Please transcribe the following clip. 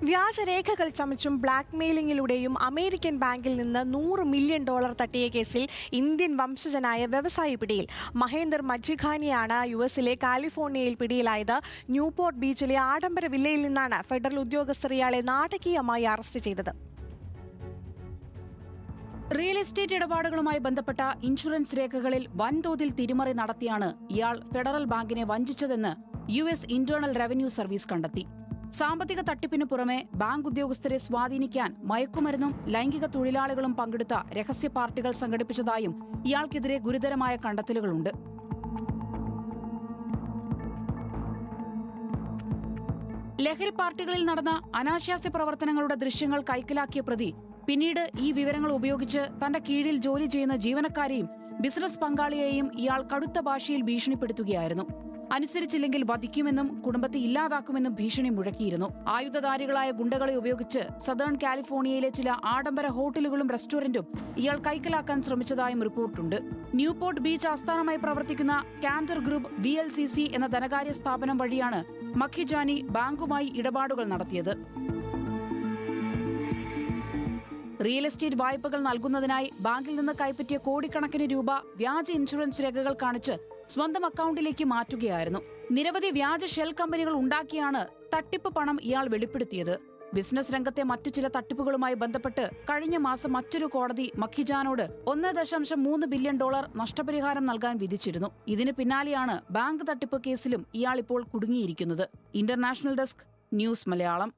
വ്യാജരേഖകൾ ചമച്ചും ബ്ലാക്ക്മെയിലിംഗിലൂടെയും American ബാങ്കിൽ നിന്ന് $100 million തട്ടിയ കേസിൽ ഇന്ത്യൻ വംശജനായ വ്യവസായി പിടിയിൽ. മഹേന്ദർ മജ്ജിഖാനിയാണ് യുഎസിലെ കാലിഫോർണിയയിൽ പിടിയിലായത്. ന്യൂപോർട്ട് ബീച്ചിലെ ആഡംബര വില്ലയിൽ നിന്നാണ് ഫെഡറൽ ഉദ്യോഗസ്ഥർ ഇയാളെ നാടകീയമായി അറസ്റ്റ് ചെയ്തത്. റിയൽ എസ്റ്റേറ്റ് ഇടപാടുകളുമായി ബന്ധപ്പെട്ട ഇൻഷുറൻസ് രേഖകളിൽ വൻതോതിൽ തിരിമറി നടത്തിയാണ് ഇയാൾ ഫെഡറൽ ബാങ്കിനെ വഞ്ചിച്ചതെന്ന് യുഎസ് ഇന്റേണൽ റവന്യൂ സർവീസ് കണ്ടെത്തി. സാമ്പത്തിക തട്ടിപ്പിനു പുറമെ ബാങ്ക് ഉദ്യോഗസ്ഥരെ സ്വാധീനിക്കാൻ മയക്കുമരുന്നും ലൈംഗിക തൊഴിലാളികളും പങ്കെടുത്ത രഹസ്യ പാർട്ടികൾ സംഘടിപ്പിച്ചതായും ഇയാൾക്കെതിരെ ഗുരുതരമായ കണ്ടെത്തലുകളുണ്ട്. ലഹരി പാർട്ടികളിൽ നടന്ന അനാശാസ്യ പ്രവർത്തനങ്ങളുടെ ദൃശ്യങ്ങൾ കൈക്കലാക്കിയ പ്രതി പിന്നീട് ഈ വിവരങ്ങൾ ഉപയോഗിച്ച് തന്റെ കീഴിൽ ജോലി ചെയ്യുന്ന ജീവനക്കാരെയും ബിസിനസ് പങ്കാളിയെയും ഇയാൾ കടുത്ത ഭാഷയിൽ ഭീഷണിപ്പെടുത്തുകയായിരുന്നു. അനുസരിച്ചില്ലെങ്കിൽ വധിക്കുമെന്നും കുടുംബത്തെ ഇല്ലാതാക്കുമെന്നും ഭീഷണി മുഴക്കിയിരുന്നു. ആയുധധാരികളായ ഗുണ്ടകളെ ഉപയോഗിച്ച് സദേൺ കാലിഫോർണിയയിലെ ചില ആഡംബര ഹോട്ടലുകളും റെസ്റ്റോറന്റും ഇയാൾ കൈക്കലാക്കാൻ ശ്രമിച്ചതായും റിപ്പോർട്ടുണ്ട്. ന്യൂപോർട്ട് ബീച്ച് ആസ്ഥാനമായി പ്രവർത്തിക്കുന്ന കാൻഡർ ഗ്രൂപ്പ് VLCC എന്ന ധനകാര്യ സ്ഥാപനം വഴിയാണ് മഖിജാനി ബാങ്കുമായി ഇടപാടുകൾ നടത്തിയത്. റിയൽ എസ്റ്റേറ്റ് വായ്പകൾ നൽകുന്നതിനായി ബാങ്കിൽ നിന്ന് കൈപ്പറ്റിയ കോടിക്കണക്കിന് രൂപ വ്യാജ ഇൻഷുറൻസ് രേഖകൾ കാണിച്ച് സ്വന്തം അക്കൗണ്ടിലേക്ക് മാറ്റുകയായിരുന്നു. നിരവധി വ്യാജ ഷെൽ കമ്പനികൾ ഉണ്ടാക്കിയാണ് തട്ടിപ്പ് പണം ഇയാൾ വെളിപ്പെടുത്തിയത്. ബിസിനസ് രംഗത്തെ മറ്റു ചില തട്ടിപ്പുകളുമായി ബന്ധപ്പെട്ട് കഴിഞ്ഞ മാസം മറ്റൊരു കോടതി മഖിജാനോട് $1.3 ബില്യൺ നഷ്ടപരിഹാരം നൽകാൻ വിധിച്ചിരുന്നു. ഇതിന് പിന്നാലെയാണ് ബാങ്ക് തട്ടിപ്പ് കേസിലും ഇയാൾ ഇപ്പോൾ കുടുങ്ങിയിരിക്കുന്നത്. International desk, news Malayalam.